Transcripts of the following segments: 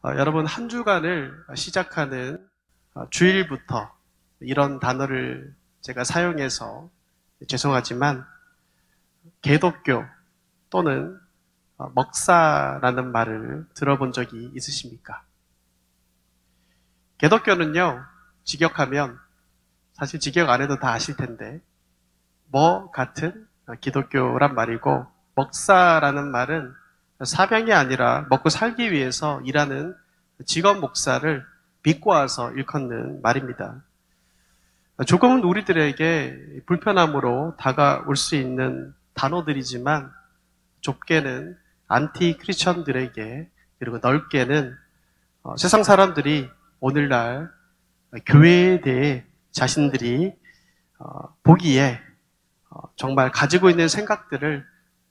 여러분 한 주간을 시작하는 주일부터 이런 단어를 제가 사용해서 죄송하지만 개독교 또는 먹사라는 말을 들어본 적이 있으십니까? 개독교는요, 직역하면 사실 직역 안 해도 다 아실 텐데 뭐 같은 기독교란 말이고, 먹사라는 말은 사명이 아니라 먹고 살기 위해서 일하는 직업 목사를 비꼬아서 일컫는 말입니다. 조금은 우리들에게 불편함으로 다가올 수 있는 단어들이지만 좁게는 안티 크리스천들에게, 그리고 넓게는 세상 사람들이 오늘날 교회에 대해 자신들이 보기에 정말 가지고 있는 생각들을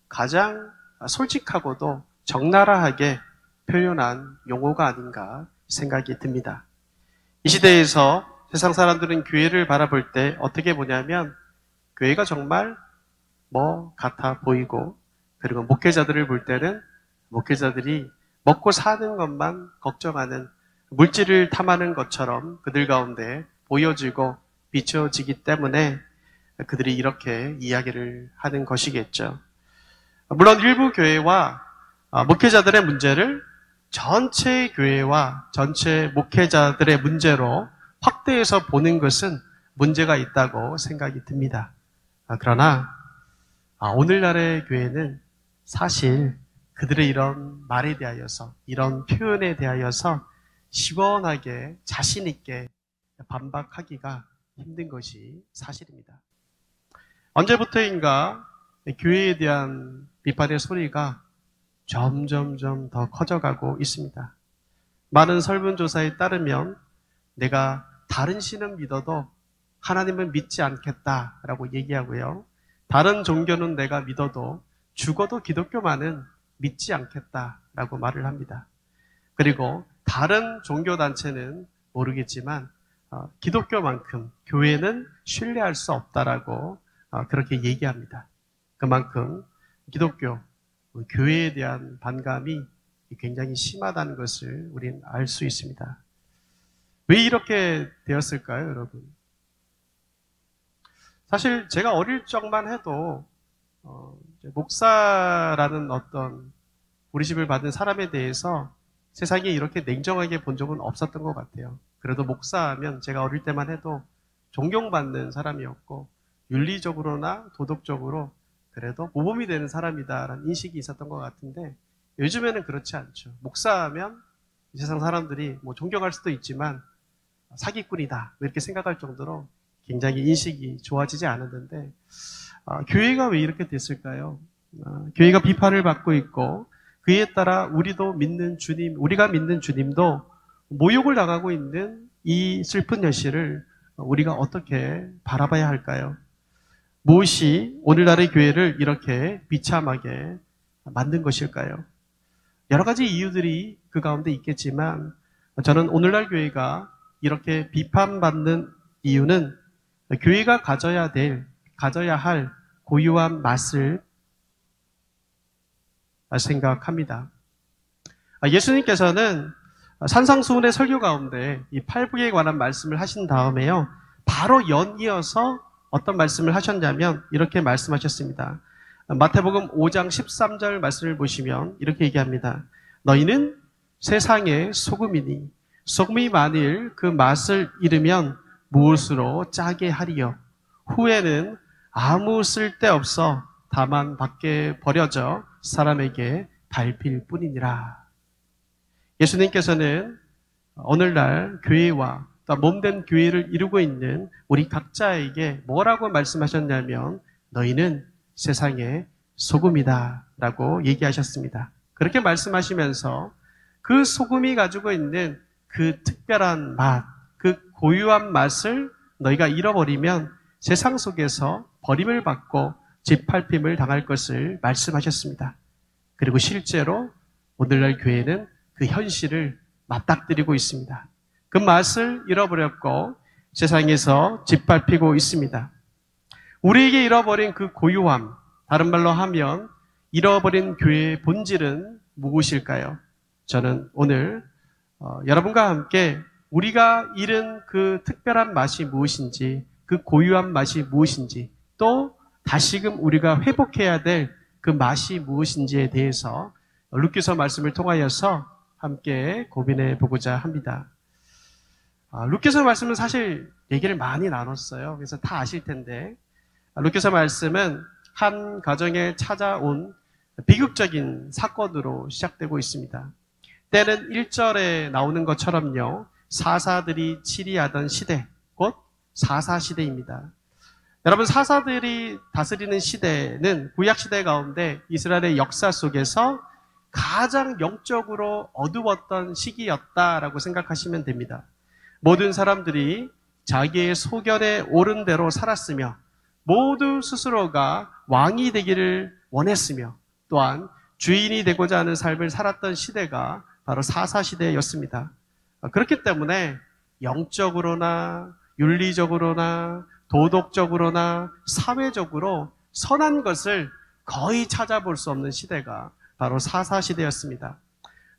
가장 솔직하고도 적나라하게 표현한 용어가 아닌가 생각이 듭니다. 이 시대에서 세상 사람들은 교회를 바라볼 때 어떻게 보냐면, 교회가 정말 뭐 같아 보이고, 그리고 목회자들을 볼 때는 목회자들이 먹고 사는 것만 걱정하는, 물질을 탐하는 것처럼 그들 가운데 보여지고 비춰지기 때문에 그들이 이렇게 이야기를 하는 것이겠죠. 물론 일부 교회와 목회자들의 문제를 전체 교회와 전체 목회자들의 문제로 확대해서 보는 것은 문제가 있다고 생각이 듭니다. 그러나 오늘날의 교회는 사실 그들의 이런 말에 대하여서, 이런 표현에 대하여서 시원하게 자신 있게 반박하기가 힘든 것이 사실입니다. 언제부터인가 교회에 대한 비판의 소리가 점점점 더 커져가고 있습니다. 많은 설문조사에 따르면 내가 다른 신은 믿어도 하나님은 믿지 않겠다라고 얘기하고요. 다른 종교는 내가 믿어도 죽어도 기독교만은 믿지 않겠다라고 말을 합니다. 그리고 다른 종교단체는 모르겠지만 기독교만큼 교회는 신뢰할 수 없다라고 그렇게 얘기합니다. 그만큼 기독교, 교회에 대한 반감이 굉장히 심하다는 것을 우리는 알 수 있습니다. 왜 이렇게 되었을까요, 여러분? 사실 제가 어릴 적만 해도 목사라는 어떤 우리집을 받은 사람에 대해서 세상에 이렇게 냉정하게 본 적은 없었던 것 같아요. 그래도 목사하면 제가 어릴 때만 해도 존경받는 사람이었고, 윤리적으로나 도덕적으로 그래도 모범이 되는 사람이다라는 인식이 있었던 것 같은데, 요즘에는 그렇지 않죠. 목사하면 이 세상 사람들이 뭐 존경할 수도 있지만 사기꾼이다 이렇게 생각할 정도로 굉장히 인식이 좋아지지 않았는데, 교회가 왜 이렇게 됐을까요? 교회가 비판을 받고 있고, 그에 따라 우리가 믿는 주님도 모욕을 당하고 있는 이 슬픈 현실을 우리가 어떻게 바라봐야 할까요? 무엇이 오늘날의 교회를 이렇게 비참하게 만든 것일까요? 여러 가지 이유들이 그 가운데 있겠지만, 저는 오늘날 교회가 이렇게 비판받는 이유는 교회가 가져야 할 고유한 맛을 생각합니다. 예수님께서는 산상수훈의 설교 가운데 이 팔복에 관한 말씀을 하신 다음에요, 바로 연이어서 어떤 말씀을 하셨냐면 이렇게 말씀하셨습니다. 마태복음 5장 13절 말씀을 보시면 이렇게 얘기합니다. 너희는 세상의 소금이니 소금이 만일 그 맛을 잃으면 무엇으로 짜게 하리요? 후에는 아무 쓸데없어 다만 밖에 버려져 사람에게 밟힐 뿐이니라. 예수님께서는 오늘날 교회와 또 몸된 교회를 이루고 있는 우리 각자에게 뭐라고 말씀하셨냐면, 너희는 세상의 소금이다 라고 얘기하셨습니다. 그렇게 말씀하시면서 그 소금이 가지고 있는 그 특별한 맛, 그 고유한 맛을 너희가 잃어버리면 세상 속에서 버림을 받고 짓밟힘을 당할 것을 말씀하셨습니다. 그리고 실제로 오늘날 교회는 그 현실을 맞닥뜨리고 있습니다. 그 맛을 잃어버렸고 세상에서 짓밟히고 있습니다. 우리에게 잃어버린 그 고유함, 다른 말로 하면 잃어버린 교회의 본질은 무엇일까요? 저는 오늘 여러분과 함께 우리가 잃은 그 특별한 맛이 무엇인지, 그 고유한 맛이 무엇인지, 또 다시금 우리가 회복해야 될 그 맛이 무엇인지에 대해서 룻기서 말씀을 통하여서 함께 고민해 보고자 합니다. 룻기서 말씀은 사실 얘기를 많이 나눴어요. 그래서 다 아실 텐데, 룻기서 말씀은 한 가정에 찾아온 비극적인 사건으로 시작되고 있습니다. 때는 1절에 나오는 것처럼요, 사사들이 치리하던 시대, 곧 사사시대입니다. 여러분, 사사들이 다스리는 시대는 구약시대 가운데 이스라엘의 역사 속에서 가장 영적으로 어두웠던 시기였다라고 생각하시면 됩니다. 모든 사람들이 자기의 소견에 옳은 대로 살았으며 모두 스스로가 왕이 되기를 원했으며 또한 주인이 되고자 하는 삶을 살았던 시대가 바로 사사시대였습니다. 그렇기 때문에 영적으로나 윤리적으로나 도덕적으로나 사회적으로 선한 것을 거의 찾아볼 수 없는 시대가 바로 사사시대였습니다.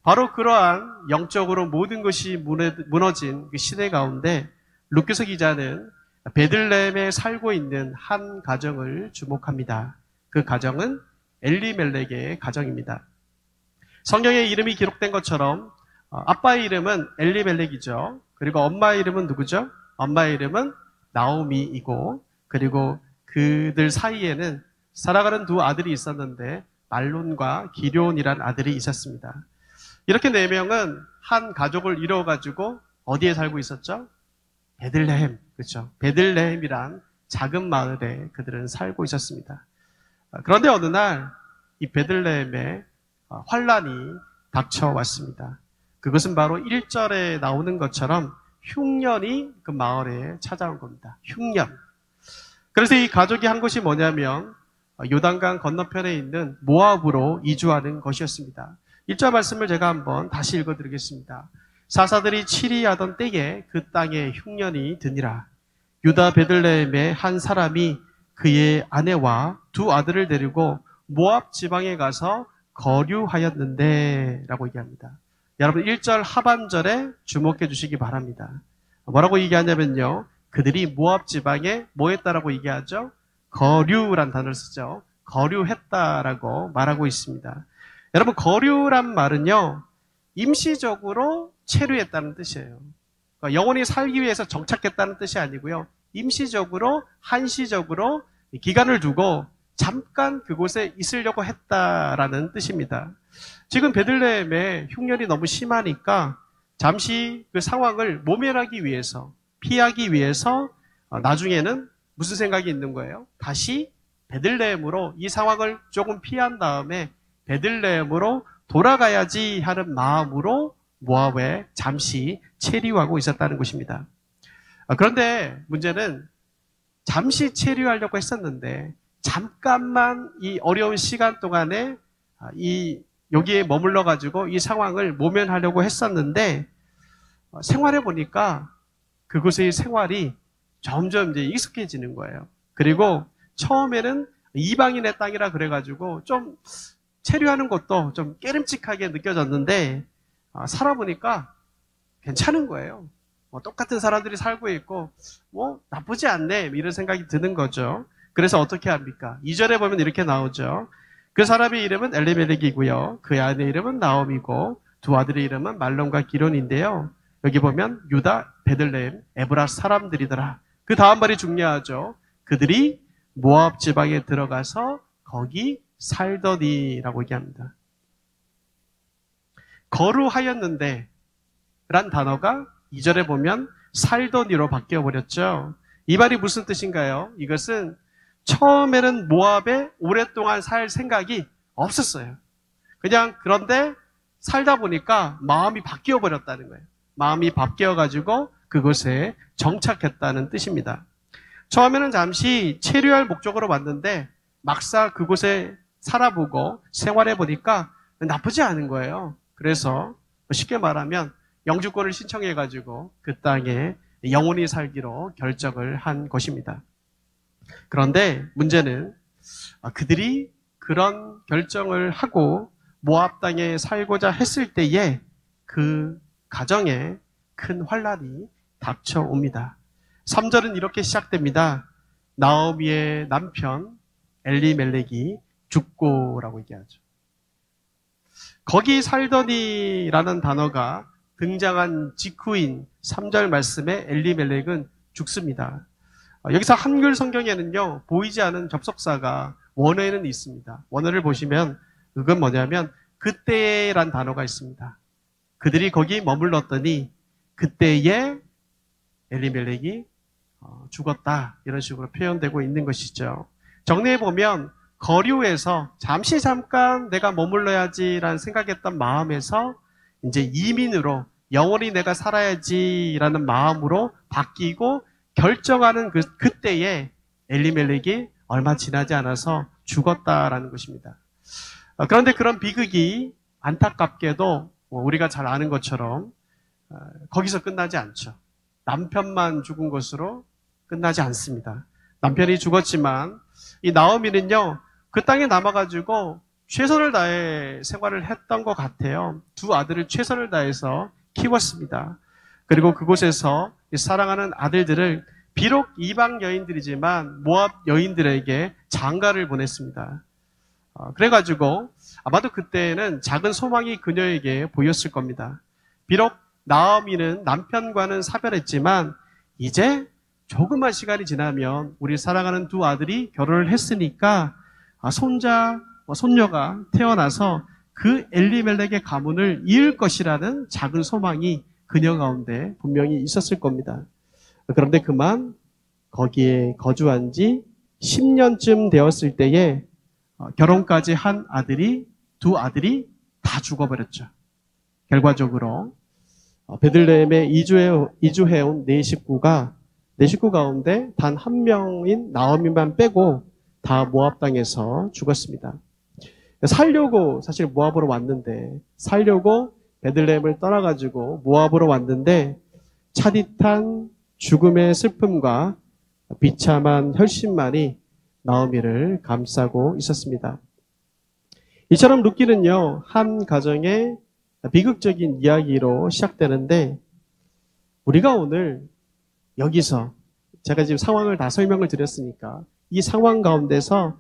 바로 그러한 영적으로 모든 것이 무너진 그 시대 가운데 룻기서 기자는 베들레헴에 살고 있는 한 가정을 주목합니다. 그 가정은 엘리멜렉의 가정입니다. 성경에 이름이 기록된 것처럼 아빠의 이름은 엘리멜렉이죠. 그리고 엄마의 이름은 누구죠? 엄마의 이름은 나오미이고, 그리고 그들 사이에는 살아가는 두 아들이 있었는데 말론과 기럝이란 아들이 있었습니다. 이렇게 네 명은 한 가족을 이루어가지고 어디에 살고 있었죠? 베들레헴, 그렇죠? 베들레헴이란 작은 마을에 그들은 살고 있었습니다. 그런데 어느 날 이 베들레헴에 환란이 닥쳐왔습니다. 그것은 바로 1절에 나오는 것처럼 흉년이 그 마을에 찾아온 겁니다. 흉년. 그래서 이 가족이 한 것이 뭐냐면 요단강 건너편에 있는 모압으로 이주하는 것이었습니다. 1절 말씀을 제가 한번 다시 읽어드리겠습니다. 사사들이 치리하던 때에 그 땅에 흉년이 드니라. 유다 베들레헴의 한 사람이 그의 아내와 두 아들을 데리고 모압 지방에 가서 거류하였는데 라고 얘기합니다. 여러분 1절 하반절에 주목해 주시기 바랍니다. 뭐라고 얘기하냐면요, 그들이 모압 지방에 뭐 했다라고 얘기하죠? 거류란 단어를 쓰죠. 거류했다라고 말하고 있습니다. 여러분, 거류란 말은요, 임시적으로 체류했다는 뜻이에요. 그러니까 영원히 살기 위해서 정착했다는 뜻이 아니고요, 임시적으로, 한시적으로 기간을 두고 잠깐 그곳에 있으려고 했다라는 뜻입니다. 지금 베들레헴에 흉년이 너무 심하니까 잠시 그 상황을 모면하기 위해서, 피하기 위해서 나중에는 무슨 생각이 있는 거예요? 다시 베들레헴으로 이 상황을 조금 피한 다음에 베들레헴으로 돌아가야지 하는 마음으로 모압에 잠시 체류하고 있었다는 것입니다. 그런데 문제는 잠시 체류하려고 했었는데 잠깐만 이 어려운 시간 동안에 여기에 머물러 가지고 이 상황을 모면하려고 했었는데 생활해 보니까 그곳의 생활이 점점 이제 익숙해지는 거예요. 그리고 처음에는 이방인의 땅이라 그래가지고 좀 체류하는 것도 좀 깨름칙하게 느껴졌는데 살아보니까 괜찮은 거예요. 똑같은 사람들이 살고 있고 나쁘지 않네 이런 생각이 드는 거죠. 그래서 어떻게 합니까? 2절에 보면 이렇게 나오죠. 그 사람의 이름은 엘리멜렉이고요. 그의 아내 이름은 나옴이고 두 아들의 이름은 말론과 기럝인데요. 여기 보면 유다, 베들레헴, 에브라 사람들이더라. 그 다음 말이 중요하죠. 그들이 모압 지방에 들어가서 거기 살더니라고 얘기합니다. 거루하였는데 란 단어가 2절에 보면 살더니로 바뀌어버렸죠. 이 말이 무슨 뜻인가요? 이것은 처음에는 모압에 오랫동안 살 생각이 없었어요. 그냥 그런데 살다 보니까 마음이 바뀌어버렸다는 거예요. 마음이 바뀌어가지고 그곳에 정착했다는 뜻입니다. 처음에는 잠시 체류할 목적으로 왔는데 막상 그곳에 살아보고 생활해보니까 나쁘지 않은 거예요. 그래서 쉽게 말하면 영주권을 신청해가지고 그 땅에 영원히 살기로 결정을 한 것입니다. 그런데 문제는 그들이 그런 결정을 하고 모압 땅에 살고자 했을 때에 그 가정에 큰 환란이 닥쳐옵니다. 3절은 이렇게 시작됩니다. 나오미의 남편 엘리멜렉이 죽고라고 얘기하죠. 거기 살더니라는 단어가 등장한 직후인 3절 말씀에 엘리멜렉은 죽습니다. 여기서 한글 성경에는요, 보이지 않은 접속사가 원어에는 있습니다. 원어를 보시면 그건 뭐냐면 그때란 단어가 있습니다. 그들이 거기 머물렀더니 그때에 엘리멜렉이 죽었다, 이런 식으로 표현되고 있는 것이죠. 정리해 보면 거류에서 잠깐 내가 머물러야지라는 생각했던 마음에서 이제 이민으로 영원히 내가 살아야지라는 마음으로 바뀌고 결정하는 그때에 엘리멜렉이 얼마 지나지 않아서 죽었다라는 것입니다. 그런데 그런 비극이 안타깝게도 우리가 잘 아는 것처럼 거기서 끝나지 않죠. 남편만 죽은 것으로 끝나지 않습니다. 남편이 죽었지만 이 나오미는요, 그 땅에 남아가지고 최선을 다해 생활을 했던 것 같아요. 두 아들을 최선을 다해서 키웠습니다. 그리고 그곳에서 사랑하는 아들들을 비록 이방 여인들이지만 모압 여인들에게 장가를 보냈습니다. 그래가지고 아마도 그때는 작은 소망이 그녀에게 보였을 겁니다. 비록 나오미는 남편과는 사별했지만 이제 조그만 시간이 지나면 우리 사랑하는 두 아들이 결혼을 했으니까 손자, 손녀가 태어나서 그 엘리멜렉의 가문을 이을 것이라는 작은 소망이 그녀 가운데 분명히 있었을 겁니다. 그런데 그만 거기에 거주한 지 10년쯤 되었을 때에 결혼까지 한 두 아들이 다 죽어버렸죠. 결과적으로 베들레헴에 이주해온 네 식구 가운데 단 한 명인 나오미만 빼고 다 모압 땅에서 죽었습니다. 살려고 사실 모압으로 왔는데, 살려고 베들레헴을 떠나가지고 모압으로 왔는데 차디탄 죽음의 슬픔과 비참한 혈신만이 나오미를 감싸고 있었습니다. 이처럼 룻기는요, 한 가정의 비극적인 이야기로 시작되는데, 우리가 오늘 여기서 제가 지금 상황을 다 설명을 드렸으니까 이 상황 가운데서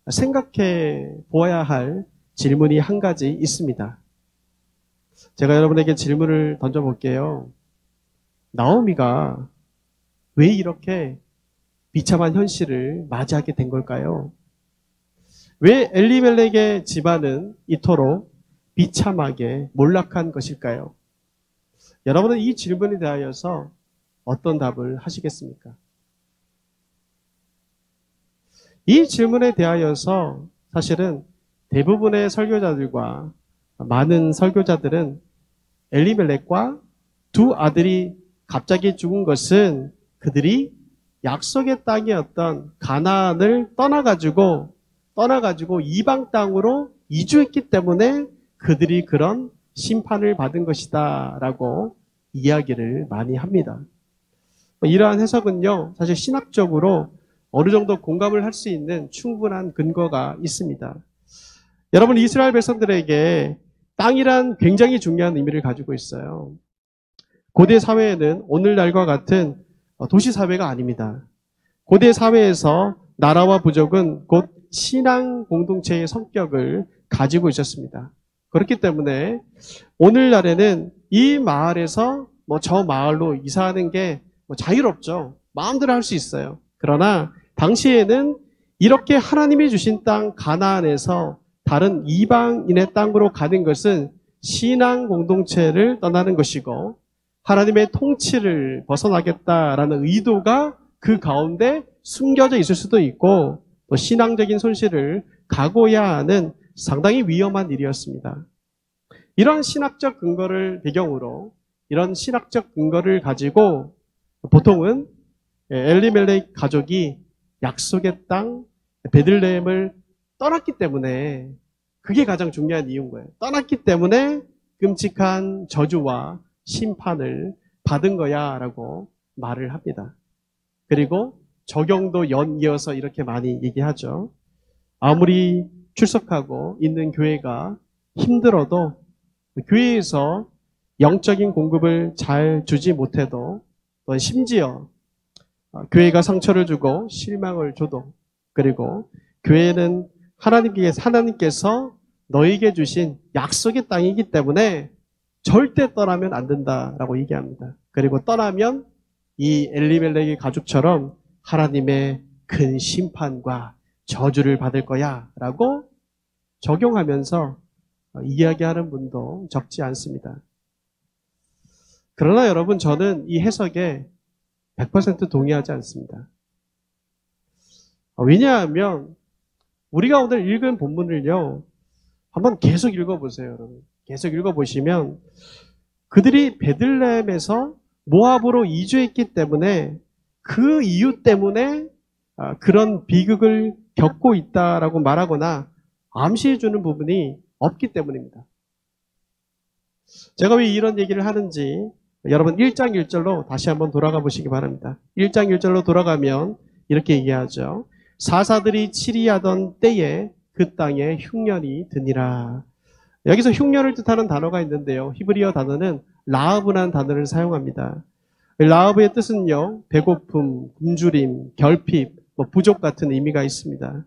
생각해 보아야 할 질문이 한 가지 있습니다. 제가 여러분에게 질문을 던져볼게요. 나오미가 왜 이렇게 비참한 현실을 맞이하게 된 걸까요? 왜 엘리멜렉의 집안은 이토록 비참하게 몰락한 것일까요? 여러분은 이 질문에 대하여서 어떤 답을 하시겠습니까? 이 질문에 대하여서 사실은 대부분의 설교자들과 많은 설교자들은 엘리멜렉과 두 아들이 갑자기 죽은 것은 그들이 약속의 땅이었던 가나안을 떠나가지고 이방 땅으로 이주했기 때문에 그들이 그런 심판을 받은 것이다 라고 이야기를 많이 합니다. 이러한 해석은요, 사실 신학적으로 어느 정도 공감을 할 수 있는 충분한 근거가 있습니다. 여러분, 이스라엘 백성들에게 땅이란 굉장히 중요한 의미를 가지고 있어요. 고대 사회에는 오늘날과 같은 도시 사회가 아닙니다. 고대 사회에서 나라와 부족은 곧 신앙 공동체의 성격을 가지고 있었습니다. 그렇기 때문에 오늘날에는 이 마을에서 저 마을로 이사하는 게 자유롭죠. 마음대로 할 수 있어요. 그러나 당시에는 이렇게 하나님이 주신 땅 가나안에서 다른 이방인의 땅으로 가는 것은 신앙 공동체를 떠나는 것이고 하나님의 통치를 벗어나겠다라는 의도가 그 가운데 숨겨져 있을 수도 있고 또 신앙적인 손실을 각오해야 하는 상당히 위험한 일이었습니다. 이런 신학적 근거를 배경으로 이런 신학적 근거를 가지고 보통은 엘리멜렉 가족이 약속의 땅 베들레헴을 떠났기 때문에 그게 가장 중요한 이유인 거예요. 떠났기 때문에 끔찍한 저주와 심판을 받은 거야 라고 말을 합니다. 그리고 적용도 연이어서 이렇게 많이 얘기하죠. 아무리 출석하고 있는 교회가 힘들어도 교회에서 영적인 공급을 잘 주지 못해도 또 심지어 교회가 상처를 주고 실망을 줘도 그리고 교회는 하나님께서 너에게 주신 약속의 땅이기 때문에 절대 떠나면 안 된다라고 얘기합니다. 그리고 떠나면 이 엘리멜렉의 가족처럼 하나님의 큰 심판과 저주를 받을 거야 라고 적용하면서 이야기하는 분도 적지 않습니다. 그러나 여러분, 저는 이 해석에 100% 동의하지 않습니다. 왜냐하면 우리가 오늘 읽은 본문을요, 한번 계속 읽어보세요, 여러분. 계속 읽어보시면 그들이 베들레헴에서 모압으로 이주했기 때문에 그 이유 때문에 그런 비극을 겪고 있다라고 말하거나 암시해주는 부분이 없기 때문입니다. 제가 왜 이런 얘기를 하는지 여러분 1장 1절로 다시 한번 돌아가 보시기 바랍니다. 1장 1절로 돌아가면 이렇게 얘기하죠. 사사들이 치리하던 때에 그 땅에 흉년이 드니라. 여기서 흉년을 뜻하는 단어가 있는데요. 히브리어 단어는 라하브라는 단어를 사용합니다. 라하브의 뜻은요, 배고픔, 굶주림, 결핍, 부족 같은 의미가 있습니다.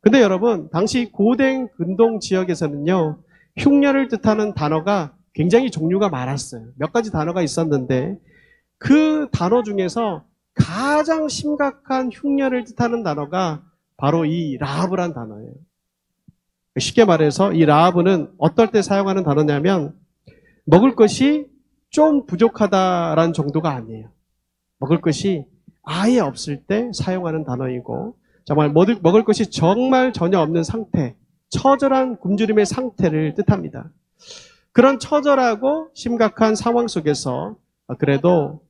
근데 여러분, 당시 고대 근동 지역에서는요, 흉년을 뜻하는 단어가 굉장히 종류가 많았어요. 몇 가지 단어가 있었는데 그 단어 중에서 가장 심각한 흉년을 뜻하는 단어가 바로 이 라하브란 단어예요. 쉽게 말해서 이 라하브는 어떨 때 사용하는 단어냐면 먹을 것이 좀 부족하다라는 정도가 아니에요. 먹을 것이 아예 없을 때 사용하는 단어이고 정말 먹을 것이 정말 전혀 없는 상태, 처절한 굶주림의 상태를 뜻합니다. 그런 처절하고 심각한 상황 속에서 그래도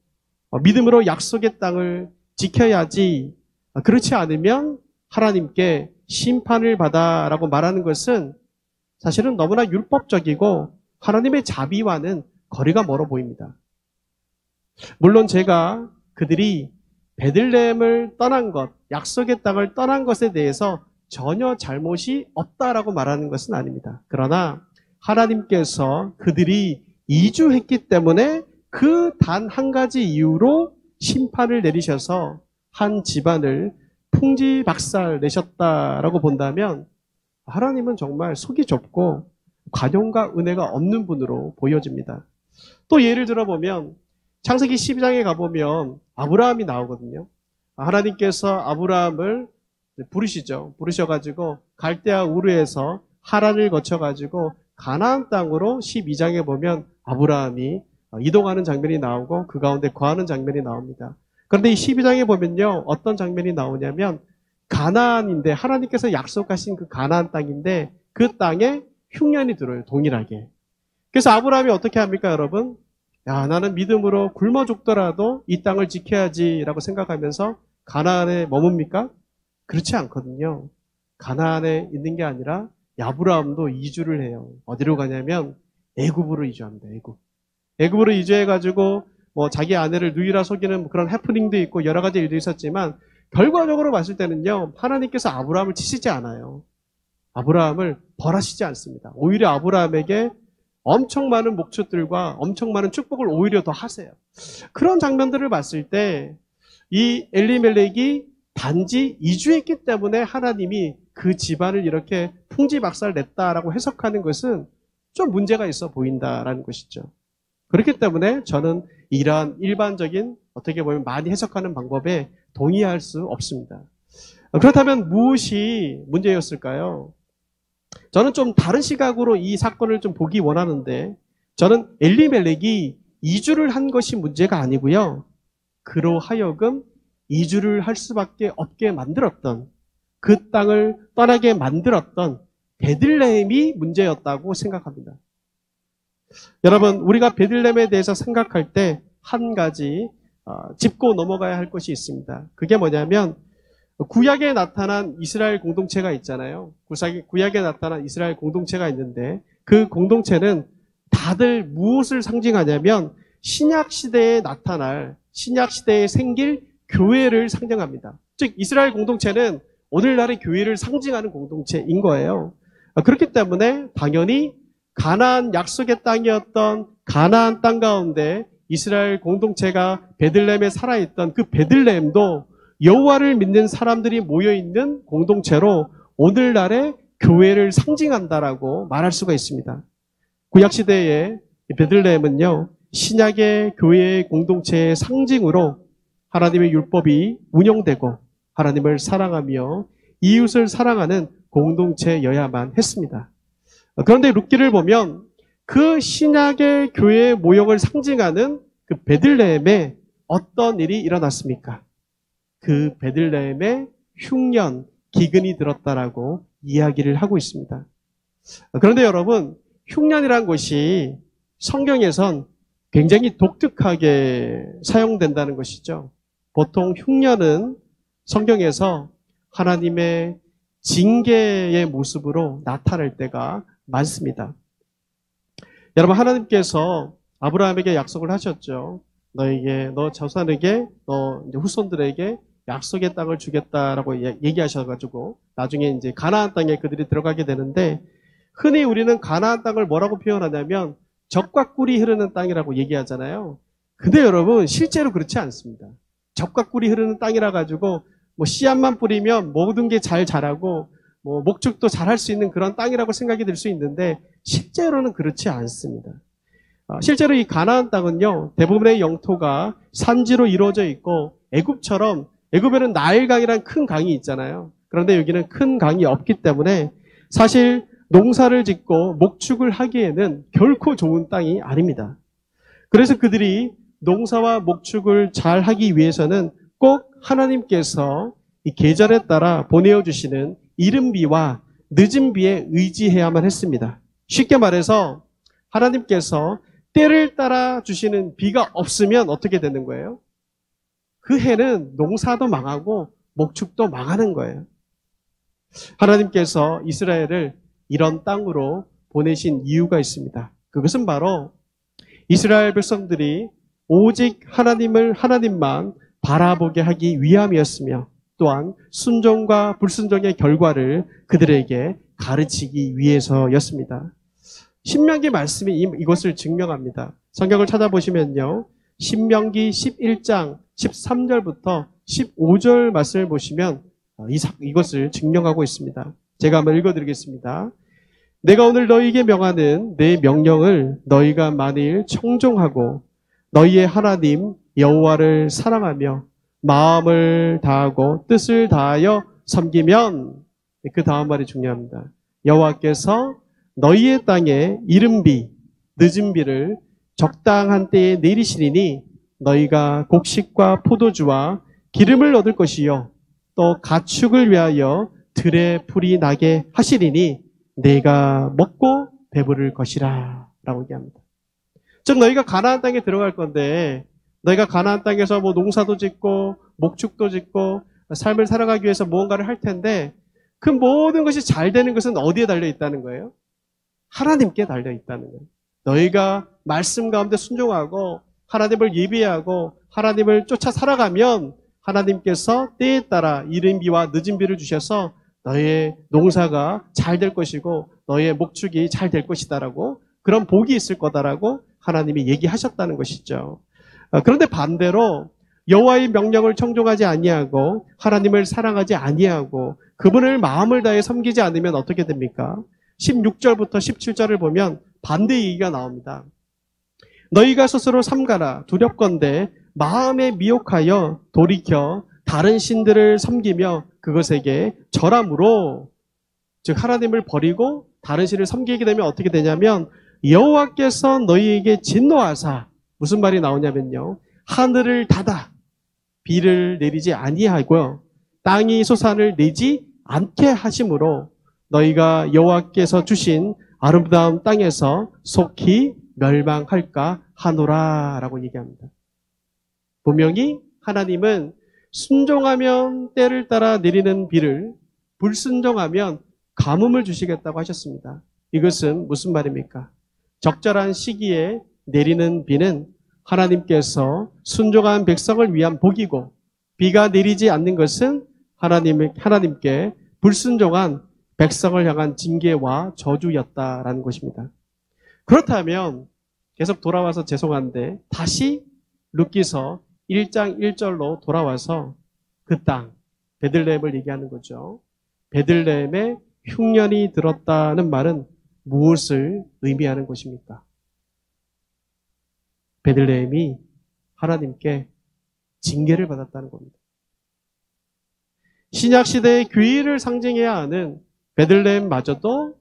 믿음으로 약속의 땅을 지켜야지, 그렇지 않으면 하나님께 심판을 받아라고 말하는 것은 사실은 너무나 율법적이고 하나님의 자비와는 거리가 멀어 보입니다. 물론 제가 그들이 베들레헴을 떠난 것, 약속의 땅을 떠난 것에 대해서 전혀 잘못이 없다라고 말하는 것은 아닙니다. 그러나 하나님께서 그들이 이주했기 때문에 그 단 한 가지 이유로 심판을 내리셔서 한 집안을 풍지박살 내셨다라고 본다면 하나님은 정말 속이 좁고 관용과 은혜가 없는 분으로 보여집니다. 또 예를 들어보면 창세기 12장에 가보면 아브라함이 나오거든요. 하나님께서 아브라함을 부르셔가지고 갈대아 우르에서 하란을 거쳐가지고 가나안 땅으로 12장에 보면 아브라함이 이동하는 장면이 나오고 그 가운데 거하는 장면이 나옵니다. 그런데 이 12장에 보면요, 어떤 장면이 나오냐면 가나안인데 하나님께서 약속하신 그 가나안 땅인데 그 땅에 흉년이 들어요, 동일하게. 그래서 아브라함이 어떻게 합니까, 여러분? 야, 나는 믿음으로 굶어 죽더라도 이 땅을 지켜야지라고 생각하면서 가나안에 머뭅니까? 그렇지 않거든요. 가나안에 있는 게 아니라 아브라함도 이주를 해요. 어디로 가냐면 애굽으로 이주합니다. 애굽으로 이주해가지고 자기 아내를 누이라 속이는 그런 해프닝도 있고 여러 가지 일도 있었지만 결과적으로 봤을 때는요, 하나님께서 아브라함을 치시지 않아요. 아브라함을 벌하시지 않습니다. 오히려 아브라함에게 엄청 많은 목축들과 엄청 많은 축복을 오히려 더 하세요. 그런 장면들을 봤을 때 이 엘리멜렉이 단지 이주했기 때문에 하나님이 그 집안을 이렇게 풍지박살 냈다라고 해석하는 것은 좀 문제가 있어 보인다라는 것이죠. 그렇기 때문에 저는 이러한 일반적인 어떻게 보면 많이 해석하는 방법에 동의할 수 없습니다. 그렇다면 무엇이 문제였을까요? 저는 좀 다른 시각으로 이 사건을 좀 보기 원하는데 저는 엘리멜렉이 이주를 한 것이 문제가 아니고요. 그로 하여금 이주를 할 수밖에 없게 만들었던, 그 땅을 떠나게 만들었던 베들레헴이 문제였다고 생각합니다. 여러분, 우리가 베들레헴에 대해서 생각할 때 한 가지 짚고 넘어가야 할 것이 있습니다. 그게 뭐냐면 구약에 나타난 이스라엘 공동체가 있잖아요. 구약에 나타난 이스라엘 공동체가 있는데 그 공동체는 다들 무엇을 상징하냐면 신약시대에 나타날, 신약시대에 생길 교회를 상징합니다. 즉 이스라엘 공동체는 오늘날의 교회를 상징하는 공동체인 거예요. 그렇기 때문에 당연히 가나안 약속의 땅이었던 가나안 땅 가운데 이스라엘 공동체가 베들레헴에 살아있던 그 베들레헴도 여호와를 믿는 사람들이 모여있는 공동체로 오늘날의 교회를 상징한다라고 말할 수가 있습니다. 구약시대의 베들레헴은요, 신약의 교회의 공동체의 상징으로 하나님의 율법이 운영되고 하나님을 사랑하며 이웃을 사랑하는 공동체여야만 했습니다. 그런데 룻기를 보면 그 신약의 교회의 모형을 상징하는 그 베들레헴에 어떤 일이 일어났습니까? 그 베들레헴에 흉년, 기근이 들었다라고 이야기를 하고 있습니다. 그런데 여러분, 흉년이란 것이 성경에선 굉장히 독특하게 사용된다는 것이죠. 보통 흉년은 성경에서 하나님의 징계의 모습으로 나타날 때가 많습니다. 여러분, 하나님께서 아브라함에게 약속을 하셨죠. 너 자손에게, 너 이제 후손들에게 약속의 땅을 주겠다라고 얘기하셔가지고 나중에 이제 가나안 땅에 그들이 들어가게 되는데, 흔히 우리는 가나안 땅을 뭐라고 표현하냐면 젖과 꿀이 흐르는 땅이라고 얘기하잖아요. 근데 여러분, 실제로 그렇지 않습니다. 젖과 꿀이 흐르는 땅이라 가지고 뭐 씨앗만 뿌리면 모든 게 잘 자라고 뭐 목축도 잘할 수 있는 그런 땅이라고 생각이 들 수 있는데 실제로는 그렇지 않습니다. 실제로 이 가나안 땅은요, 대부분의 영토가 산지로 이루어져 있고 애굽에는 나일강이라는 큰 강이 있잖아요. 그런데 여기는 큰 강이 없기 때문에 사실 농사를 짓고 목축을 하기에는 결코 좋은 땅이 아닙니다. 그래서 그들이 농사와 목축을 잘 하기 위해서는 꼭 하나님께서 이 계절에 따라 보내어 주시는 이른 비와 늦은 비에 의지해야만 했습니다. 쉽게 말해서 하나님께서 때를 따라 주시는 비가 없으면 어떻게 되는 거예요? 그 해는 농사도 망하고 목축도 망하는 거예요. 하나님께서 이스라엘을 이런 땅으로 보내신 이유가 있습니다. 그것은 바로 이스라엘 백성들이 오직 하나님만 바라보게 하기 위함이었으며 또한 순종과 불순종의 결과를 그들에게 가르치기 위해서였습니다. 신명기 말씀이 이것을 증명합니다. 성경을 찾아보시면요, 신명기 11장 13절부터 15절 말씀을 보시면 이것을 증명하고 있습니다. 제가 한번 읽어드리겠습니다. 내가 오늘 너희에게 명하는 내 명령을 너희가 만일 청종하고 너희의 하나님 여호와를 사랑하며 마음을 다하고 뜻을 다하여 섬기면, 그 다음 말이 중요합니다. 여호와께서 너희의 땅에 이른 비, 늦은 비를 적당한 때에 내리시리니 너희가 곡식과 포도주와 기름을 얻을 것이요 또 가축을 위하여 들에 풀이 나게 하시리니 내가 먹고 배부를 것이라 라고 얘기합니다. 즉 너희가 가나안 땅에 들어갈 건데 너희가 가나안 땅에서 뭐 농사도 짓고 목축도 짓고 삶을 살아가기 위해서 무언가를 할 텐데 그 모든 것이 잘 되는 것은 어디에 달려 있다는 거예요? 하나님께 달려 있다는 거예요. 너희가 말씀 가운데 순종하고 하나님을 예배하고 하나님을 쫓아 살아가면 하나님께서 때에 따라 이른 비와 늦은 비를 주셔서 너의 농사가 잘 될 것이고 너의 목축이 잘 될 것이다라고, 그런 복이 있을 거다라고 하나님이 얘기하셨다는 것이죠. 그런데 반대로 여호와의 명령을 청종하지 아니하고 하나님을 사랑하지 아니하고 그분을 마음을 다해 섬기지 않으면 어떻게 됩니까? 16절부터 17절을 보면 반대 얘기가 나옵니다. 너희가 스스로 삼가라 두렵건대 마음에 미혹하여 돌이켜 다른 신들을 섬기며 그것에게 절함으로, 즉 하나님을 버리고 다른 신을 섬기게 되면 어떻게 되냐면 여호와께서 너희에게 진노하사, 무슨 말이 나오냐면요, 하늘을 닫아 비를 내리지 아니하고요 땅이 소산을 내지 않게 하심으로 너희가 여호와께서 주신 아름다운 땅에서 속히 멸망할까 하노라 라고 얘기합니다. 분명히 하나님은 순종하면 때를 따라 내리는 비를, 불순종하면 가뭄을 주시겠다고 하셨습니다. 이것은 무슨 말입니까? 적절한 시기에 내리는 비는 하나님께서 순종한 백성을 위한 복이고, 비가 내리지 않는 것은 하나님께 불순종한 백성을 향한 징계와 저주였다라는 것입니다. 그렇다면 계속 돌아와서 죄송한데 다시 룻기서 1장 1절로 돌아와서 그 땅, 베들레헴을 얘기하는 거죠. 베들레헴에 흉년이 들었다는 말은 무엇을 의미하는 것입니까? 베들레헴이 하나님께 징계를 받았다는 겁니다. 신약시대의 교회를 상징해야 하는 베들레헴마저도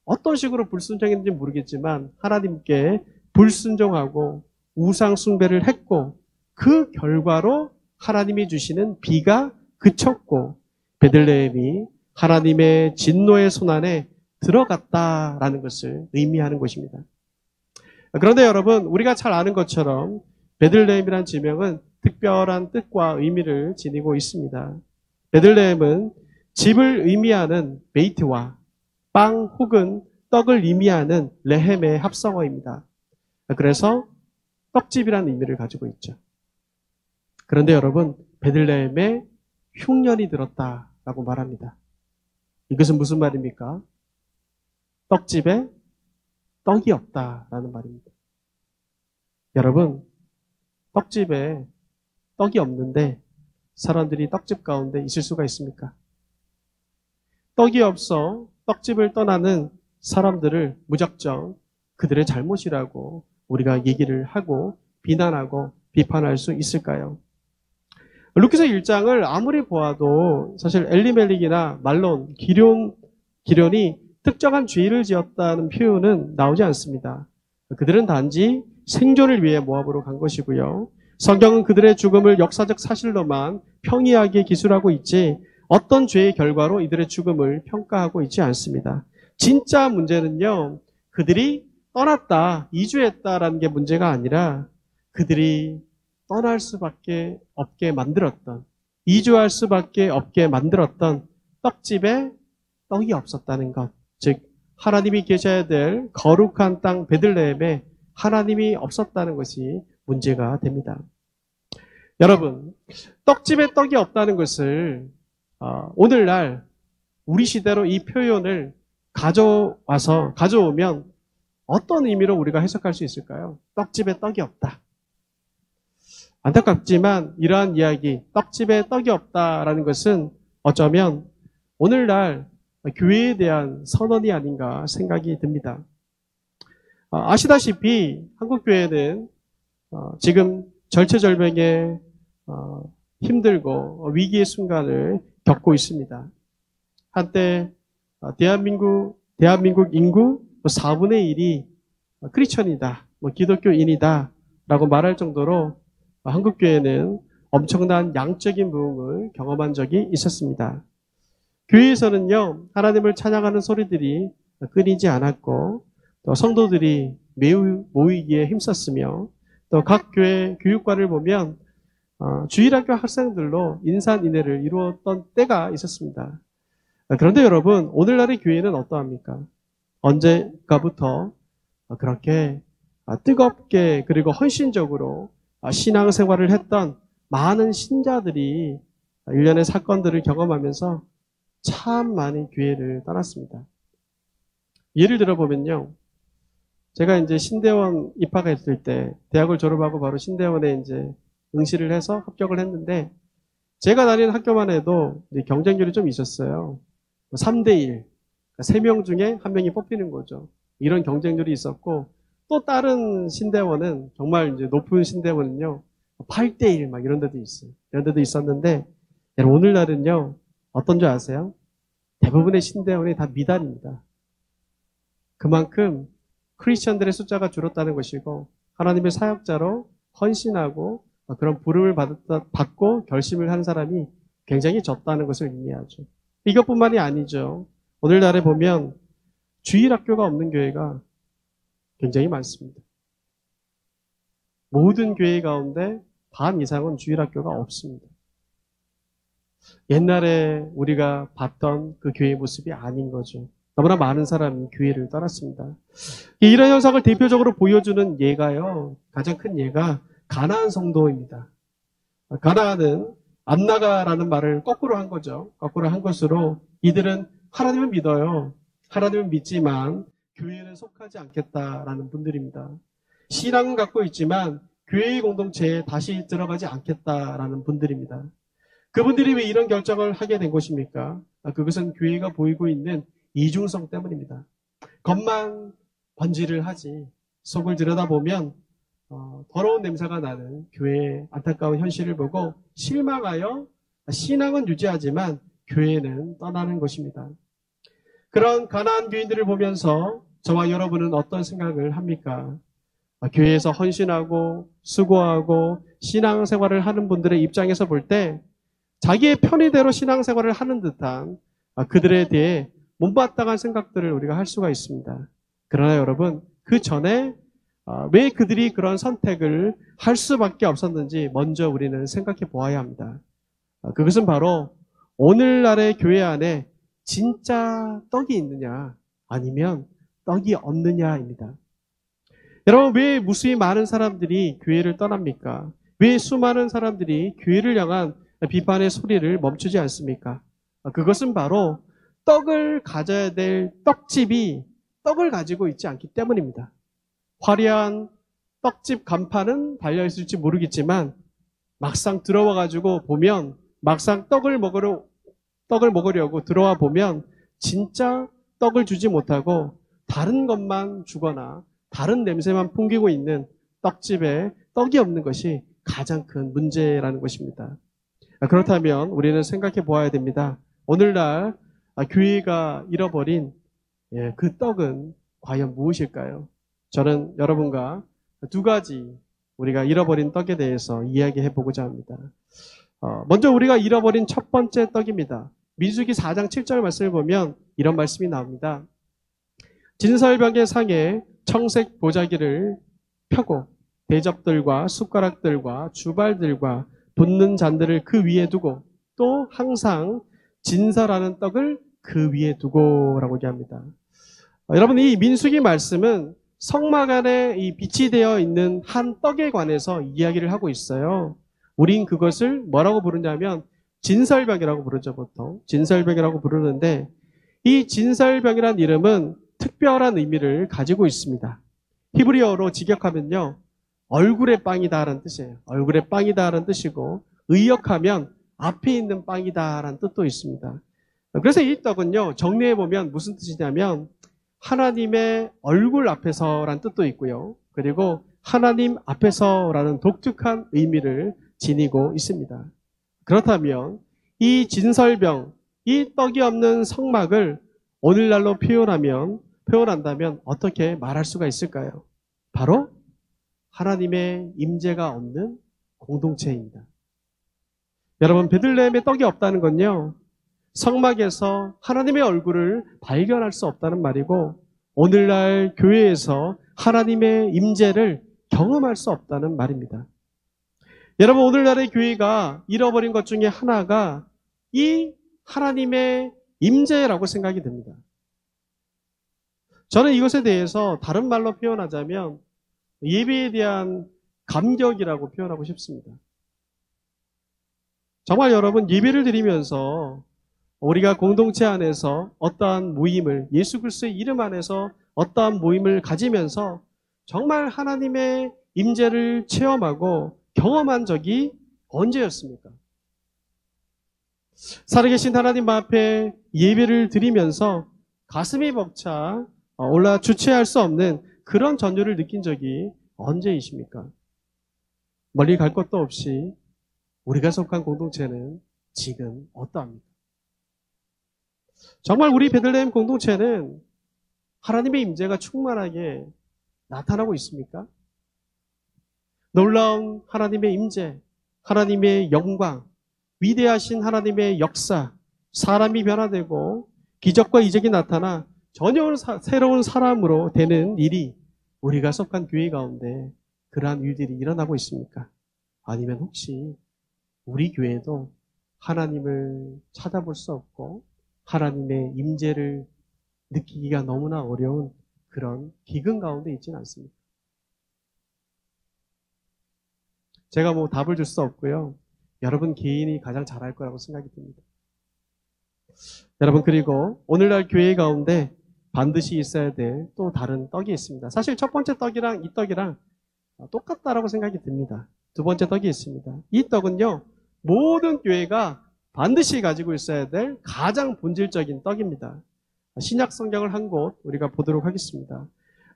어떤 식으로 불순종했는지 모르겠지만 하나님께 불순종하고 우상 숭배를 했고 그 결과로 하나님이 주시는 비가 그쳤고 베들레헴이 하나님의 진노의 손안에 들어갔다라는 것을 의미하는 것입니다. 그런데 여러분, 우리가 잘 아는 것처럼 베들레헴이라는 지명은 특별한 뜻과 의미를 지니고 있습니다. 베들레헴은 집을 의미하는 베이트와 빵 혹은 떡을 의미하는 레헴의 합성어입니다. 그래서 떡집이라는 의미를 가지고 있죠. 그런데 여러분, 베들레헴에 흉년이 들었다라고 말합니다. 이것은 무슨 말입니까? 떡집에 떡이 없다라는 말입니다. 여러분, 떡집에 떡이 없는데 사람들이 떡집 가운데 있을 수가 있습니까? 떡이 없어 떡집을 떠나는 사람들을 무작정 그들의 잘못이라고 우리가 얘기를 하고 비난하고 비판할 수 있을까요? 루키서 1장을 아무리 보아도 사실 엘리멜릭이나 말론, 기련이 특정한 죄를 지었다는 표현은 나오지 않습니다. 그들은 단지 생존을 위해 모압으로 간 것이고요. 성경은 그들의 죽음을 역사적 사실로만 평이하게 기술하고 있지 어떤 죄의 결과로 이들의 죽음을 평가하고 있지 않습니다. 진짜 문제는요, 그들이 떠났다, 이주했다라는 게 문제가 아니라 그들이 떠날 수밖에 없게 만들었던, 이주할 수밖에 없게 만들었던 떡집에 떡이 없었다는 것. 즉 하나님이 계셔야 될 거룩한 땅 베들레헴에 하나님이 없었다는 것이 문제가 됩니다. 여러분, 떡집에 떡이 없다는 것을 오늘날 우리 시대로 이 표현을 가져오면 어떤 의미로 우리가 해석할 수 있을까요? 떡집에 떡이 없다. 안타깝지만 이러한 이야기, 떡집에 떡이 없다라는 것은 어쩌면 오늘날 교회에 대한 선언이 아닌가 생각이 듭니다. 아시다시피 한국교회는 지금 절체절명의 힘들고 위기의 순간을 겪고 있습니다. 한때 대한민국 인구 4분의 1이 크리스천이다, 기독교인이다 라고 말할 정도로 한국교회는 엄청난 양적인 부흥을 경험한 적이 있었습니다. 교회에서는요, 하나님을 찬양하는 소리들이 끊이지 않았고 또 성도들이 매우 모이기에 힘썼으며 또 각 교회 교육관을 보면 주일학교 학생들로 인산인해를 이루었던 때가 있었습니다. 그런데 여러분, 오늘날의 교회는 어떠합니까? 언제가부터 그렇게 뜨겁게 그리고 헌신적으로 신앙생활을 했던 많은 신자들이 일련의 사건들을 경험하면서 참 많이 교회를 떠났습니다. 예를 들어보면요. 제가 이제 신대원 입학했을 때 대학을 졸업하고 바로 신대원에 이제 응시를 해서 합격을 했는데 제가 다니는 학교만 해도 경쟁률이 좀 있었어요. 3대1. 3명 중에 1명이 뽑히는 거죠. 이런 경쟁률이 있었고 또 다른 신대원은 정말 이제 높은 신대원은요. 8대1 막 이런 데도 있어요. 이런 데도 있었는데 오늘날은요. 어떤 줄 아세요? 대부분의 신대원이 다 미달입니다. 그만큼 크리스천들의 숫자가 줄었다는 것이고 하나님의 사역자로 헌신하고 그런 부름을 받고 결심을 한 사람이 굉장히 적다는 것을 의미하죠. 이것뿐만이 아니죠. 오늘날에 보면 주일학교가 없는 교회가 굉장히 많습니다. 모든 교회 가운데 반 이상은 주일학교가 없습니다. 옛날에 우리가 봤던 그 교회의 모습이 아닌 거죠. 너무나 많은 사람이 교회를 떠났습니다. 이런 현상을 대표적으로 보여주는 예가요. 가장 큰 예가 가나안 성도입니다. 가나안은 안 나가라는 말을 거꾸로 한 거죠. 거꾸로 한 것으로 이들은 하나님을 믿어요. 하나님을 믿지만 교회는 속하지 않겠다라는 분들입니다. 신앙은 갖고 있지만 교회의 공동체에 다시 들어가지 않겠다라는 분들입니다. 그분들이 왜 이런 결정을 하게 된 것입니까? 그것은 교회가 보이고 있는 이중성 때문입니다. 겉만 번지를 하지 속을 들여다보면 더러운 냄새가 나는 교회의 안타까운 현실을 보고 실망하여 신앙은 유지하지만 교회는 떠나는 것입니다. 그런 가난한 교인들을 보면서 저와 여러분은 어떤 생각을 합니까? 교회에서 헌신하고 수고하고 신앙생활을 하는 분들의 입장에서 볼 때 자기의 편의대로 신앙생활을 하는 듯한 그들에 대해 못마땅한 생각들을 우리가 할 수가 있습니다. 그러나 여러분, 그 전에 왜 그들이 그런 선택을 할 수밖에 없었는지 먼저 우리는 생각해 보아야 합니다. 그것은 바로 오늘날의 교회 안에 진짜 떡이 있느냐 아니면 떡이 없느냐입니다. 여러분, 왜 무수히 많은 사람들이 교회를 떠납니까? 왜 수많은 사람들이 교회를 향한 비판의 소리를 멈추지 않습니까? 그것은 바로 떡을 가져야 될 떡집이 떡을 가지고 있지 않기 때문입니다. 화려한 떡집 간판은 달려있을지 모르겠지만 막상 들어와가지고 보면 막상 떡을 먹으려고 들어와 보면 진짜 떡을 주지 못하고 다른 것만 주거나 다른 냄새만 풍기고 있는 떡집에 떡이 없는 것이 가장 큰 문제라는 것입니다. 그렇다면 우리는 생각해 보아야 됩니다. 오늘날 교회가 잃어버린 그 떡은 과연 무엇일까요? 저는 여러분과 두 가지 우리가 잃어버린 떡에 대해서 이야기해 보고자 합니다. 먼저 우리가 잃어버린 첫 번째 떡입니다. 민수기 4장 7절 말씀을 보면 이런 말씀이 나옵니다. 진설벽의 상에 청색 보자기를 펴고 대접들과 숟가락들과 주발들과 붓는 잔들을 그 위에 두고 또 항상 진설하는 떡을 그 위에 두고라고 얘기합니다. 여러분, 이 민수기 말씀은 성막 안에 이 빛이 되어 있는 한 떡에 관해서 이야기를 하고 있어요. 우린 그것을 뭐라고 부르냐면 진설벽이라고 부르죠. 보통 진설벽이라고 부르는데 이 진설벽이라는 이름은 특별한 의미를 가지고 있습니다. 히브리어로 직역하면요, 얼굴의 빵이다라는 뜻이에요. 얼굴의 빵이다라는 뜻이고, 의역하면 앞에 있는 빵이다라는 뜻도 있습니다. 그래서 이 떡은요, 정리해보면 무슨 뜻이냐면 하나님의 얼굴 앞에서라는 뜻도 있고요, 그리고 하나님 앞에서라는 독특한 의미를 지니고 있습니다. 그렇다면 이 진설병, 이 떡이 없는 성막을 오늘날로 표현한다면 어떻게 말할 수가 있을까요? 바로 하나님의 임재가 없는 공동체입니다. 여러분, 베들레헴에 떡이 없다는 건요, 성막에서 하나님의 얼굴을 발견할 수 없다는 말이고, 오늘날 교회에서 하나님의 임재를 경험할 수 없다는 말입니다. 여러분, 오늘날의 교회가 잃어버린 것 중에 하나가 이 하나님의 임재라고 생각이 듭니다. 저는 이것에 대해서 다른 말로 표현하자면 예배에 대한 감격이라고 표현하고 싶습니다. 정말 여러분, 예배를 드리면서 우리가 공동체 안에서 어떠한 모임을, 예수 그리스도의 이름 안에서 어떠한 모임을 가지면서 정말 하나님의 임재를 체험하고 경험한 적이 언제였습니까? 살아계신 하나님 앞에 예배를 드리면서 가슴이 벅차 올라 주체할 수 없는 그런 전율을 느낀 적이 언제이십니까? 멀리 갈 것도 없이 우리가 속한 공동체는 지금 어떠합니까? 정말 우리 베들레헴 공동체는 하나님의 임재가 충만하게 나타나고 있습니까? 놀라운 하나님의 임재, 하나님의 영광, 위대하신 하나님의 역사, 사람이 변화되고 기적과 이적이 나타나 전혀 새로운 사람으로 되는 일이 우리가 속한 교회 가운데 그러한 일들이 일어나고 있습니까? 아니면 혹시 우리 교회도 하나님을 찾아볼 수 없고 하나님의 임재를 느끼기가 너무나 어려운 그런 기근 가운데 있지는 않습니까? 제가 답을 줄 수 없고요. 여러분 개인이 가장 잘할 거라고 생각이 듭니다. 여러분, 그리고 오늘날 교회 가운데 반드시 있어야 될 또 다른 떡이 있습니다. 사실 첫 번째 떡이랑 이 떡이랑 똑같다라고 생각이 듭니다. 두 번째 떡이 있습니다. 이 떡은요, 모든 교회가 반드시 가지고 있어야 될 가장 본질적인 떡입니다. 신약 성경을 한 곳 우리가 보도록 하겠습니다.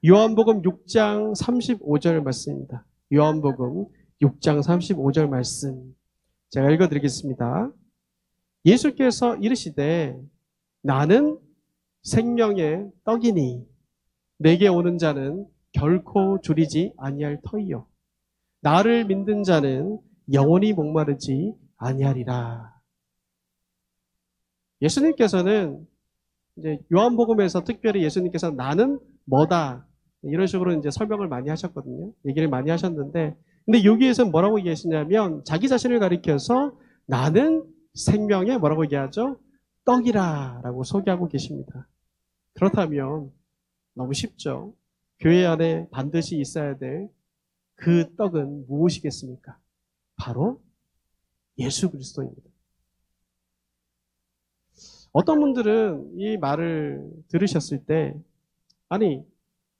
요한복음 6장 35절 말씀입니다. 요한복음 6장 35절 말씀 제가 읽어드리겠습니다. 예수께서 이르시되 나는 생명의 떡이니 내게 오는 자는 결코 줄이지 아니할 터이요 나를 믿는 자는 영원히 목마르지 아니하리라. 예수님께서는 이제 요한복음에서 특별히 예수님께서 나는 뭐다 이런 식으로 이제 설명을 많이 하셨거든요. 얘기를 많이 하셨는데, 근데 여기에서 뭐라고 얘기하시냐면 자기 자신을 가리켜서 나는 생명의 뭐라고 얘기하죠? 떡이라라고 소개하고 계십니다. 그렇다면 너무 쉽죠. 교회 안에 반드시 있어야 될 그 떡은 무엇이겠습니까? 바로 예수 그리스도입니다. 어떤 분들은 이 말을 들으셨을 때 아니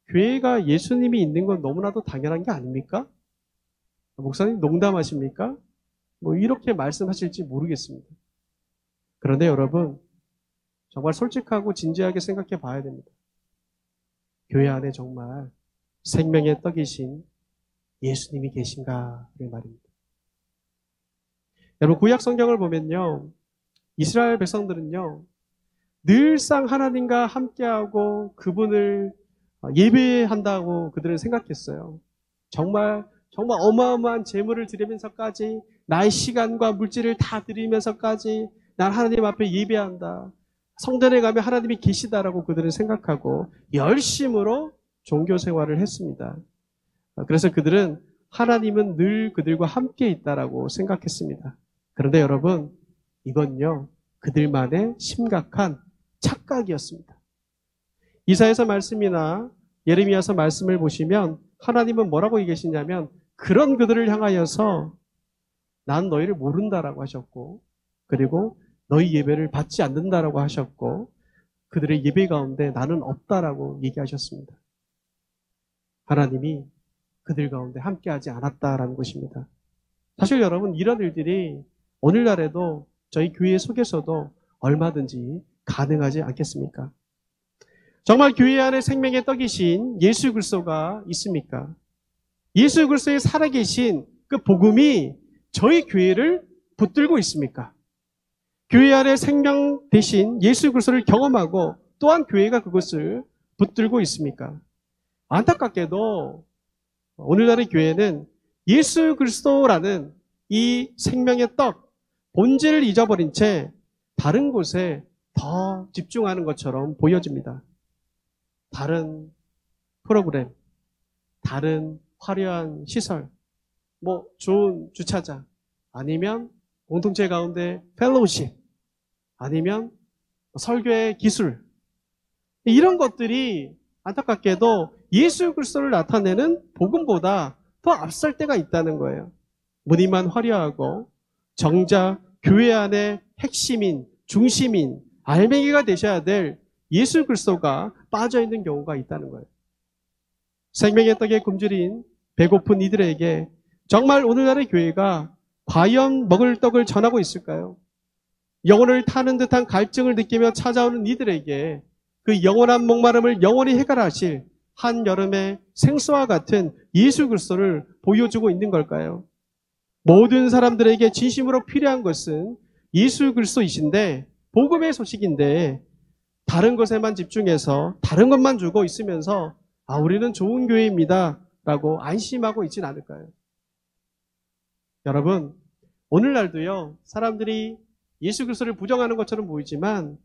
교회가 예수님이 있는 건 너무나도 당연한 게 아닙니까? 목사님 농담하십니까? 뭐 이렇게 말씀하실지 모르겠습니다. 그런데 여러분 정말 솔직하고 진지하게 생각해 봐야 됩니다. 교회 안에 정말 생명의 떡이신 예수님이 계신가 그 말입니다. 여러분 구약 성경을 보면요. 이스라엘 백성들은요. 늘상 하나님과 함께하고 그분을 예배한다고 그들은 생각했어요. 정말 어마어마한 재물을 드리면서까지 나의 시간과 물질을 다 드리면서까지 난 하나님 앞에 예배한다. 성전에 가면 하나님이 계시다라고 그들은 생각하고 열심으로 종교 생활을 했습니다. 그래서 그들은 하나님은 늘 그들과 함께 있다라고 생각했습니다. 그런데 여러분 이건요 그들만의 심각한 착각이었습니다. 이사야서 말씀이나 예레미야서 말씀을 보시면 하나님은 뭐라고 얘기하시냐면 그런 그들을 향하여서 난 너희를 모른다라고 하셨고 그리고 너희 예배를 받지 않는다라고 하셨고 그들의 예배 가운데 나는 없다라고 얘기하셨습니다. 하나님이 그들 가운데 함께하지 않았다라는 것입니다. 사실 여러분 이런 일들이 오늘날에도 저희 교회 속에서도 얼마든지 가능하지 않겠습니까? 정말 교회 안에 생명의 떡이신 예수 그리스도가 있습니까? 예수 그리스도의 살아계신 그 복음이 저희 교회를 붙들고 있습니까? 교회 안에 생명 대신 예수 그리스도를 경험하고 또한 교회가 그것을 붙들고 있습니까? 안타깝게도 오늘날의 교회는 예수 그리스도라는 이 생명의 떡, 본질을 잊어버린 채 다른 곳에 더 집중하는 것처럼 보여집니다. 다른 프로그램, 다른 화려한 시설, 뭐 좋은 주차장, 아니면 공동체 가운데 펠로우십, 아니면 설교의 기술, 이런 것들이 안타깝게도 예수 그리스도를 나타내는 복음보다 더 앞설 때가 있다는 거예요. 무늬만 화려하고 정작 교회 안에 핵심인, 중심인, 알맹이가 되셔야 될 예수 그리스도가 빠져있는 경우가 있다는 거예요. 생명의 떡의 굶주린 배고픈 이들에게 정말 오늘날의 교회가 과연 먹을 떡을 전하고 있을까요? 영혼을 타는 듯한 갈증을 느끼며 찾아오는 이들에게 그 영원한 목마름을 영원히 해결하실 한여름의 생수와 같은 예수 그리스도를 보여주고 있는 걸까요? 모든 사람들에게 진심으로 필요한 것은 예수 그리스도이신데 복음의 소식인데 다른 것에만 집중해서 다른 것만 주고 있으면서 우리는 좋은 교회입니다 라고 안심하고 있진 않을까요? 여러분 오늘날도요 사람들이 예수 그리스도를 부정하는 것처럼 보이지만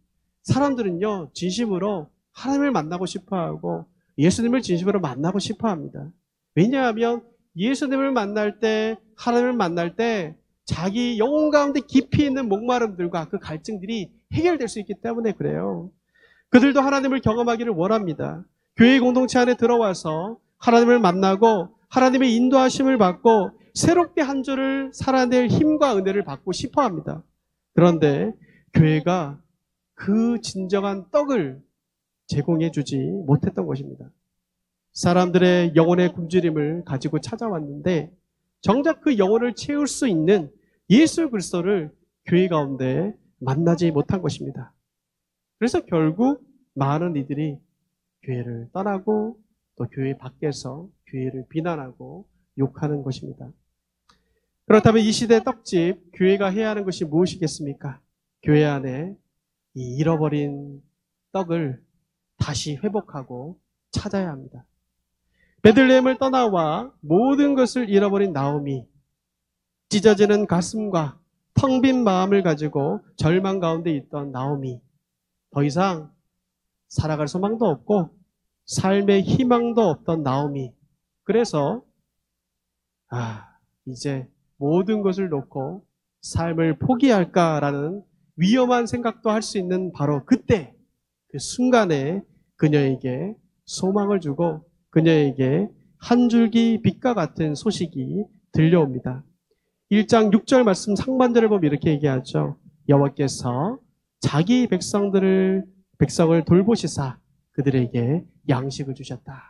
사람들은요 진심으로 하나님을 만나고 싶어하고 예수님을 진심으로 만나고 싶어합니다. 왜냐하면 예수님을 만날 때 하나님을 만날 때 자기 영혼 가운데 깊이 있는 목마름들과 그 갈증들이 해결될 수 있기 때문에 그래요. 그들도 하나님을 경험하기를 원합니다. 교회 공동체 안에 들어와서 하나님을 만나고 하나님의 인도하심을 받고 새롭게 한 주를 살아낼 힘과 은혜를 받고 싶어합니다. 그런데 교회가 그 진정한 떡을 제공해 주지 못했던 것입니다. 사람들의 영혼의 굶주림을 가지고 찾아왔는데 정작 그 영혼을 채울 수 있는 예수 그리스도를 교회 가운데 만나지 못한 것입니다. 그래서 결국 많은 이들이 교회를 떠나고 또 교회 밖에서 교회를 비난하고 욕하는 것입니다. 그렇다면 이 시대 떡집, 교회가 해야 하는 것이 무엇이겠습니까? 교회 안에 이 잃어버린 떡을 다시 회복하고 찾아야 합니다. 베들레헴을 떠나와 모든 것을 잃어버린 나오미, 찢어지는 가슴과 텅 빈 마음을 가지고 절망 가운데 있던 나오미, 더 이상 살아갈 소망도 없고 삶의 희망도 없던 나오미, 그래서 이제 모든 것을 놓고 삶을 포기할까라는 위험한 생각도 할 수 있는 바로 그때, 그 순간에 그녀에게 소망을 주고 그녀에게 한 줄기 빛과 같은 소식이 들려옵니다. 1장 6절 말씀 상반절을 보면 이렇게 얘기하죠. 여호와께서 자기 백성을 돌보시사 그들에게 양식을 주셨다.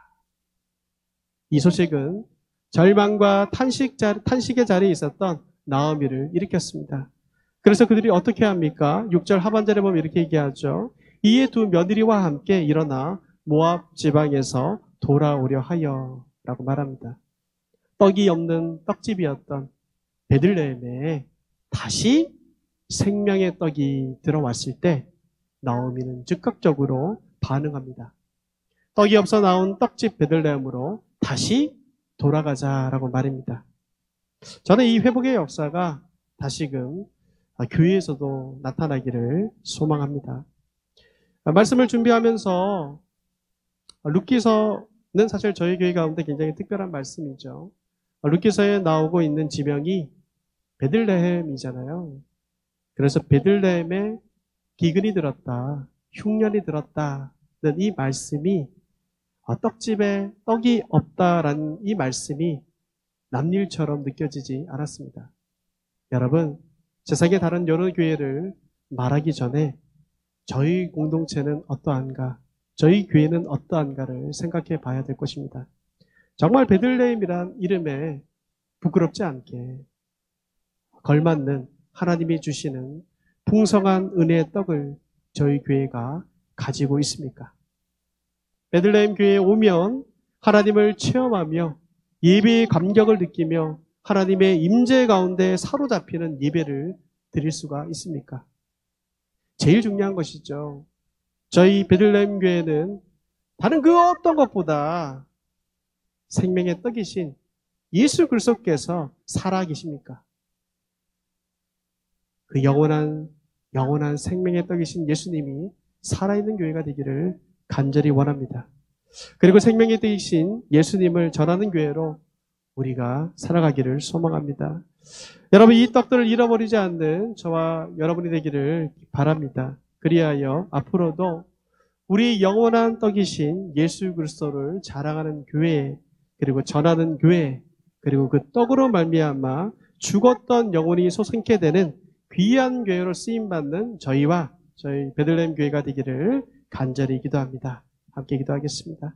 이 소식은 절망과 탄식의 자리에 있었던 나오미를 일으켰습니다. 그래서 그들이 어떻게 합니까? 6절 하반절에 보면 이렇게 얘기하죠. 이에 두 며느리와 함께 일어나 모압 지방에서 돌아오려 하여 라고 말합니다. 떡이 없는 떡집이었던 베들레헴에 다시 생명의 떡이 들어왔을 때 나오미는 즉각적으로 반응합니다. 떡이 없어 나온 떡집 베들레헴으로 다시 돌아가자라고 말입니다. 저는 이 회복의 역사가 다시금 교회에서도 나타나기를 소망합니다. 말씀을 준비하면서 룻기서는 사실 저희 교회 가운데 굉장히 특별한 말씀이죠. 룻기서에 나오고 있는 지명이 베들레헴이잖아요. 그래서 베들레헴에 기근이 들었다, 흉년이 들었다는 이 말씀이 떡집에 떡이 없다라는 이 말씀이 남일처럼 느껴지지 않았습니다. 여러분, 세상의 다른 여러 교회를 말하기 전에 저희 공동체는 어떠한가, 저희 교회는 어떠한가를 생각해 봐야 될 것입니다. 정말 베들레헴이란 이름에 부끄럽지 않게 걸맞는 하나님이 주시는 풍성한 은혜의 떡을 저희 교회가 가지고 있습니까? 베들레헴 교회에 오면 하나님을 체험하며 예배의 감격을 느끼며 하나님의 임재 가운데 사로잡히는 예배를 드릴 수가 있습니까? 제일 중요한 것이죠. 저희 베들레헴 교회는 다른 그 어떤 것보다 생명의 떡이신 예수 그리스도께서 살아 계십니까? 그 영원한 생명의 떡이신 예수님이 살아있는 교회가 되기를 간절히 원합니다. 그리고 생명의 떡이신 예수님을 전하는 교회로 우리가 살아가기를 소망합니다. 여러분, 이 떡들을 잃어버리지 않는 저와 여러분이 되기를 바랍니다. 그리하여 앞으로도 우리 영원한 떡이신 예수 그리스도를 자랑하는 교회, 그리고 전하는 교회, 그리고 그 떡으로 말미암아 죽었던 영혼이 소생케 되는 귀한 교회로 쓰임받는 저희 베들레헴 교회가 되기를 간절히 기도합니다. 함께 기도하겠습니다.